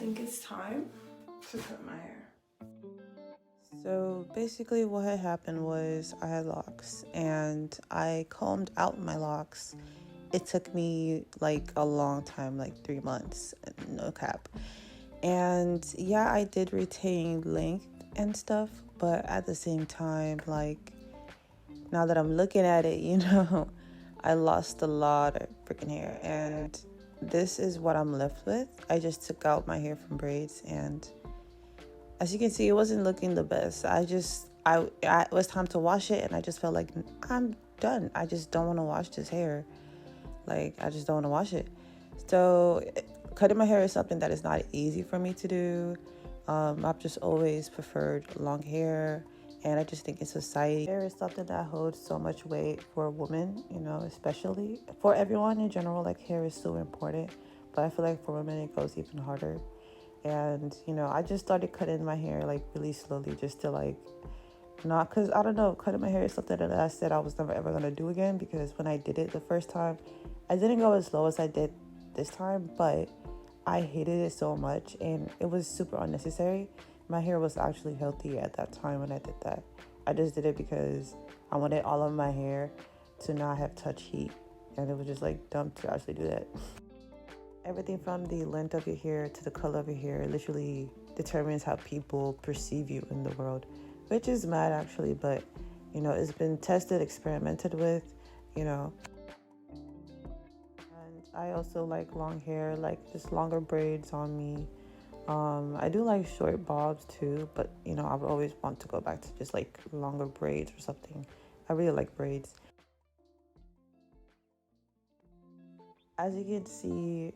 think it's time to cut my hair. So basically what had happened was I had locks and I combed out my locks. It took me like a long time, like 3 months, no cap. And yeah, I did retain length and stuff, but at the same time, like now that I'm looking at it, I lost a lot of freaking hair, and this is what I'm left with. I just took out my hair from braids, and as you can see, it wasn't looking the best. It was time to wash it, and I just felt like I'm done. I just don't want to wash this hair. Like, I just don't want to wash it. So cutting my hair is something that is not easy for me to do. I've just always preferred long hair, and I just think in society, hair is something that holds so much weight for a woman, especially for everyone in general. Like, hair is so important, but I feel like for women it goes even harder. And I just started cutting my hair like really slowly, just to like not, because I don't know, cutting my hair is something that I said I was never ever gonna do again, because when I did it the first time, I didn't go as slow as I did this time, but I hated it so much and it was super unnecessary. My hair was actually healthy at that time when I did that. I just did it because I wanted all of my hair to not have touch heat, and it was just like dumb to actually do that. Everything from the length of your hair to the color of your hair literally determines how people perceive you in the world, which is mad actually, but it's been tested, experimented with, and I also like long hair, like just longer braids on me. I do like short bobs too, but I would always want to go back to just like longer braids or something. I really like braids. As you can see,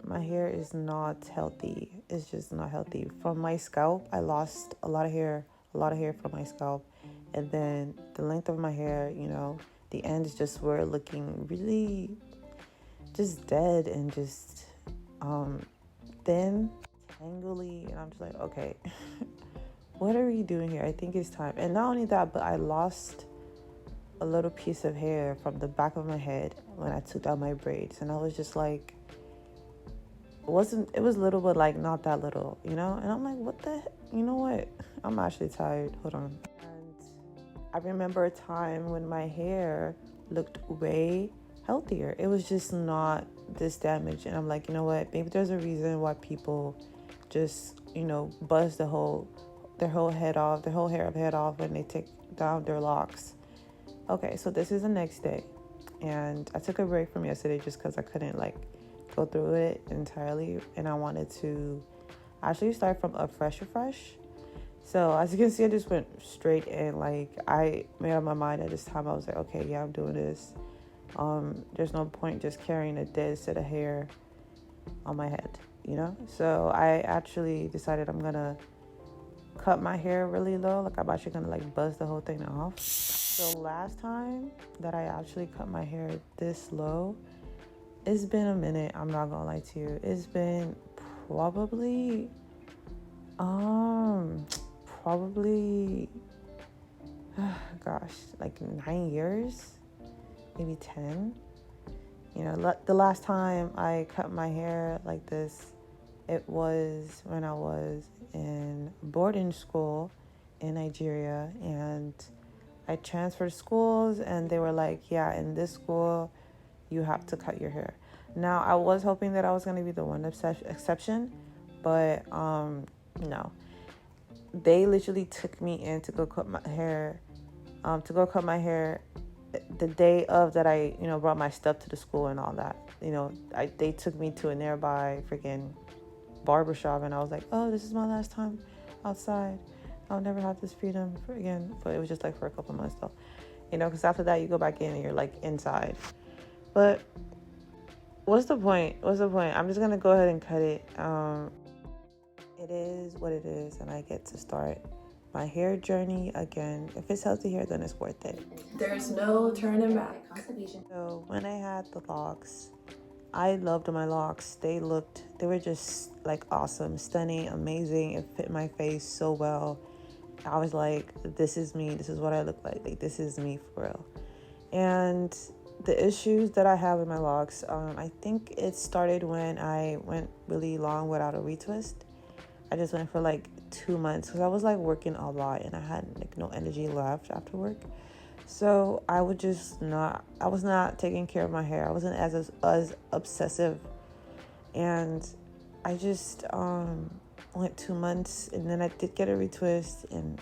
my hair is not healthy. It's just not healthy. From my scalp, I lost a lot of hair from my scalp. And then the length of my hair, the ends just were looking really just dead and just thin, tangly. And I'm just like, okay, what are we doing here? I think it's time. And not only that, but I lost a little piece of hair from the back of my head when I took out my braids. And I was just like, it was little, but like not that little, and I'm like, what the heck? You know what, I'm actually tired, hold on. And I remember a time when my hair looked way healthier. It was just not this damaged, and I'm like, you know what, maybe there's a reason why people just buzz their whole head off, their whole head off when they take down their locks. Okay, so this is the next day, and I took a break from yesterday just because I couldn't like go through it entirely, and I wanted to actually start from a fresh. So as you can see, I just went straight in. Like, I made up my mind at this time. I was like, okay, yeah, I'm doing this. There's no point just carrying a dead set of hair on my head, so I actually decided I'm gonna cut my hair really low. Like, I'm actually gonna like buzz the whole thing off. So last time that I actually cut my hair this low, it's been a minute, I'm not gonna lie to you. It's been probably, gosh, like 9 years, maybe 10. The last time I cut my hair like this, it was when I was in boarding school in Nigeria, and I transferred schools, and they were like, yeah, in this school, you have to cut your hair. Now, I was hoping that I was going to be the one exception, but no. They literally took me in to go cut my hair, the day of that I, brought my stuff to the school and all that. They took me to a nearby freaking barbershop, and I was like, oh, this is my last time outside. I'll never have this freedom again. But it was just like for a couple months though, because after that you go back in and you're like inside. But what's the point? I'm just gonna go ahead and cut it. It is what it is, and I get to start my hair journey again. If it's healthy hair, then it's worth it. There's no turning back. So when I had the locks, I loved my locks. They were just like awesome, stunning, amazing. It fit my face so well. I was like, this is me. This is what I look like. Like, this is me for real. And the issues that I have with my locks, I think it started when I went really long without a retwist. I just went for like 2 months because I was like working a lot and I had like no energy left after work. So I was not taking care of my hair. I wasn't as obsessive. And I just went 2 months, and then I did get a retwist, and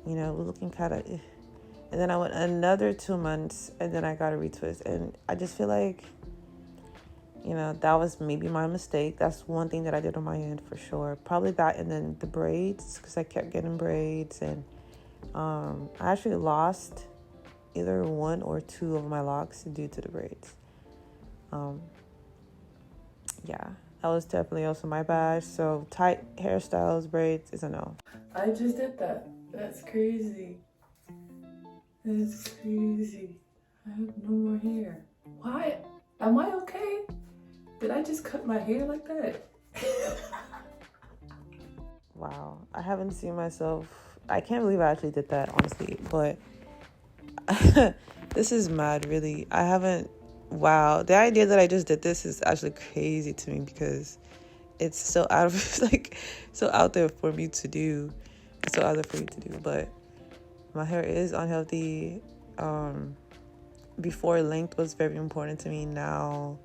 looking kind of. And then I went another 2 months, and then I got a retwist, and I just feel like, that was maybe my mistake. That's one thing that I did on my end for sure. Probably that, and then the braids, because I kept getting braids, and I actually lost either one or two of my locks due to the braids. Yeah, that was definitely also my bad. So tight hairstyles, braids is a no. I just did that. That's crazy. That's crazy. I have no more hair. Why? Am I okay? Did I just cut my hair like that? Wow, I haven't seen myself. I can't believe I actually did that, honestly. But this is mad, really. I haven't. Wow, the idea that I just did this is actually crazy to me because it's so out of so out there for me to do. It's so out there for me to do. But my hair is unhealthy. Before, length was very important to me. Now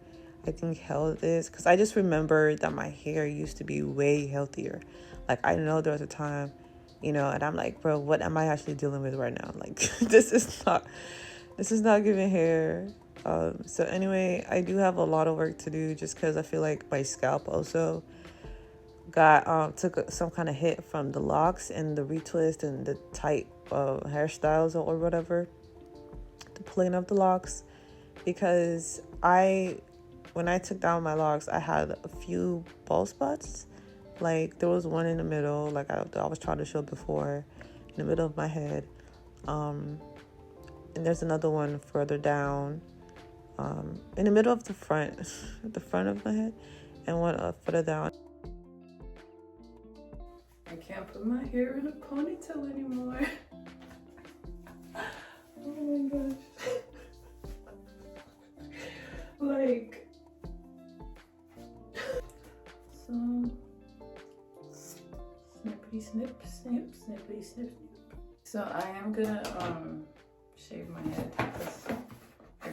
I think health is, because I just remember that my hair used to be way healthier. Like, I know there was a time, and I'm like, bro, what am I actually dealing with right now? Like, this is not giving hair. So anyway, I do have a lot of work to do just because I feel like my scalp also took some kind of hit from the locks and the retwist and the tight hairstyles or whatever, the pulling of the locks, because when I took down my locks, I had a few bald spots. Like, there was one in the middle, like I was trying to show before, in the middle of my head. And there's another one further down, in the middle of the front, the front of my head, and one further down. I can't put my hair in a ponytail anymore. Oh my gosh. Like, so snippy snip, snip, snippy snip. So I am gonna shave my head because I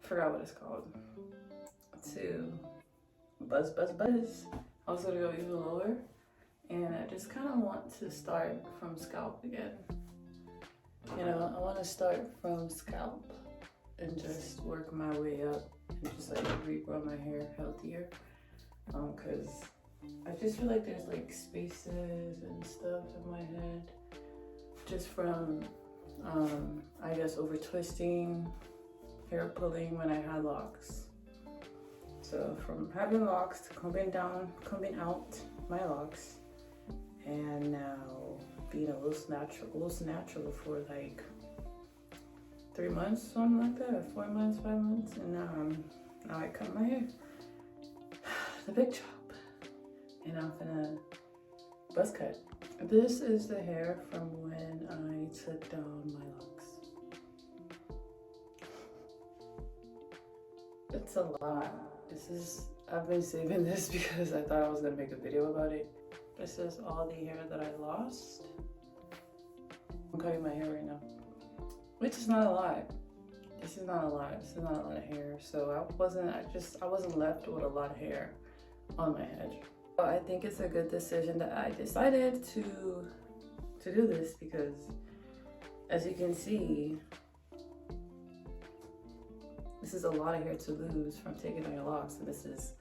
forgot what it's called. To buzz. I was gonna go even lower, and I just kind of want to start from scalp again. I want to start from scalp and just work my way up and just like regrow my hair healthier. Cause I just feel like there's like spaces and stuff in my head just from I guess over twisting, hair pulling when I had locks. So from having locks to combing out my locks, and now being a little natural for like 3 months, something like that, 4 months, 5 months, and now I cut my hair, the big chop, and I'm gonna buzz cut. This is the hair from when I took down my locks. It's a lot. I've been saving this because I thought I was gonna make a video about it. This is all the hair that I lost. I'm cutting my hair right now, which is not a lot. This is not a lot of hair. So I wasn't left with a lot of hair on my head. So I think it's a good decision that I decided to do this because, as you can see, this is a lot of hair to lose from taking on your locks, and this is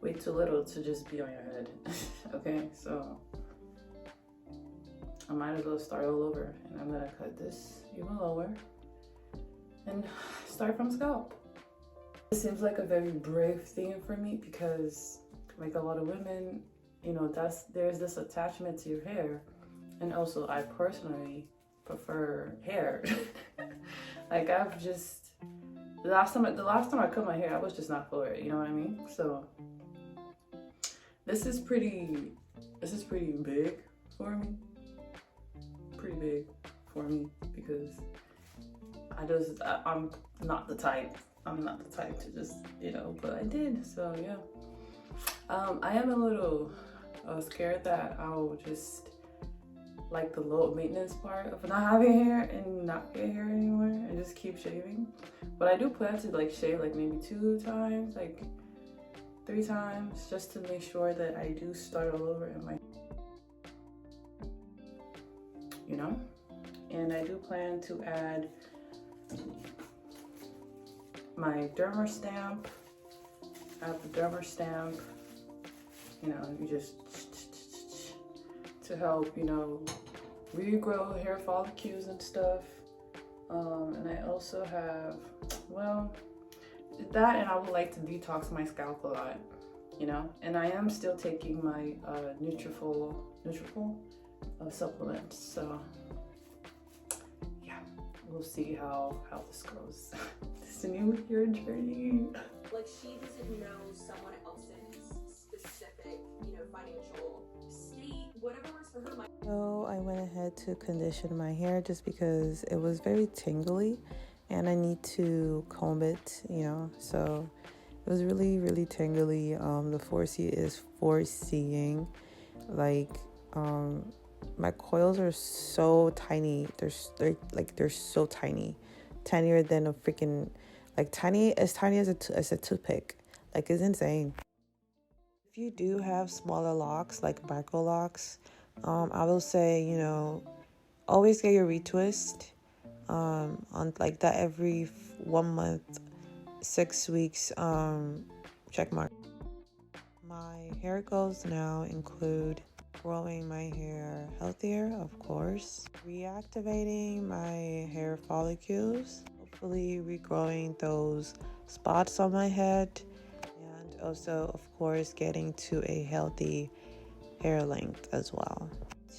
way too little to just be on your head. Okay, so I might as well start all over, and I'm gonna cut this even lower and start from scalp. It seems like a very brave thing for me because, like a lot of women, there's this attachment to your hair, and also I personally prefer hair. Like, the last time I cut my hair, I was just not for it, you know what I mean? So this is pretty big for me. Pretty big for me because I'm not the type. I'm not the type to just, but I did. So yeah. I am a little scared that I'll just like the low maintenance part of not having hair and not get hair anymore and just keep shaving. But I do plan to like shave like maybe 2 times, like 3 times, just to make sure that I do start all over in my, and I do plan to add my derma stamp. Add the derma stamp, you just to help, regrow hair follicles and stuff. And I also have, that, and I would like to detox my scalp a lot, and I am still taking my Nutrafol supplements. So yeah, we'll see how this goes. This is a new year journey. Like, she doesn't know someone else's specific, financial state, whatever works for her. So I went ahead to condition my hair just because it was very tingly and I need to comb it, so it was really, really tingly. The 4C is 4C'ing. Like, my coils are so tiny. They're so tiny, tinier than a freaking, like as tiny as a toothpick. Like, it's insane. If you do have smaller locks, like micro locks, I will say, always get your retwist on like that every 1 month, 6 weeks check mark. My hair goals now include growing my hair healthier, of course, reactivating my hair follicles, hopefully regrowing those spots on my head, and also, of course, getting to a healthy hair length as well.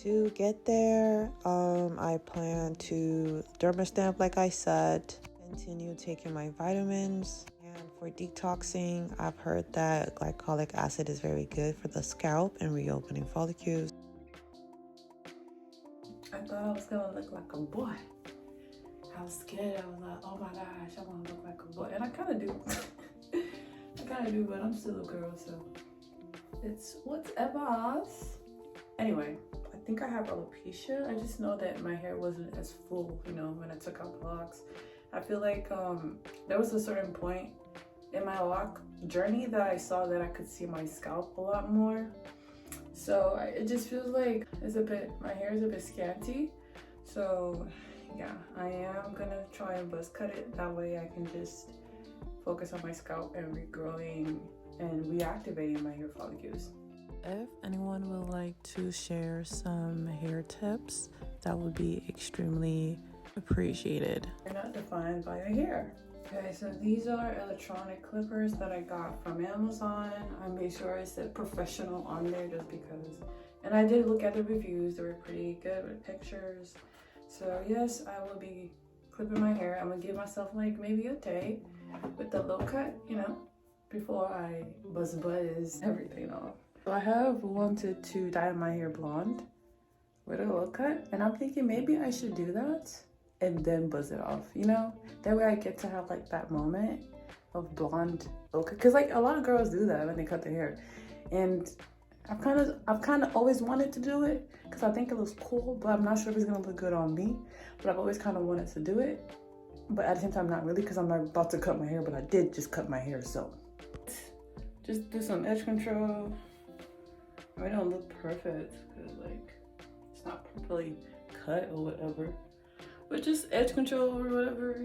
To get there, I plan to derma stamp, like I said, continue taking my vitamins, and for detoxing, I've heard that glycolic acid is very good for the scalp and reopening follicles. I thought I was gonna look like a boy. I was scared. I was like, oh my gosh, I want to look like a boy, and I kind of do. But I'm still a girl, so it's whatever. Anyway, I think I have alopecia. I just know that my hair wasn't as full, when I took out the locks. I feel like there was a certain point in my lock journey that I saw that I could see my scalp a lot more. So it just feels like my hair is a bit scanty. So yeah, I am gonna try and buzz cut it. That way I can just focus on my scalp and regrowing and reactivating my hair follicles. If anyone would like to share some hair tips, that would be extremely appreciated. You're not defined by your hair. Okay, so these are electronic clippers that I got from Amazon. I made sure it said professional on there just because. And I did look at the reviews. They were pretty good with pictures. So yes, I will be clipping my hair. I'm gonna give myself like maybe a day with the low cut, before I buzz everything off. So I have wanted to dye my hair blonde with a low cut, and I'm thinking maybe I should do that and then buzz it off, That way I get to have like that moment of blonde low cut, because like a lot of girls do that when they cut their hair, and I've kind of always wanted to do it because I think it looks cool, but I'm not sure if it's gonna look good on me. But I've always kind of wanted to do it, but at the same time not really, because I'm not about to cut my hair, but I did just cut my hair, so just do some edge control. I mean, it don't look perfect because like it's not properly cut or whatever, but just edge control or whatever,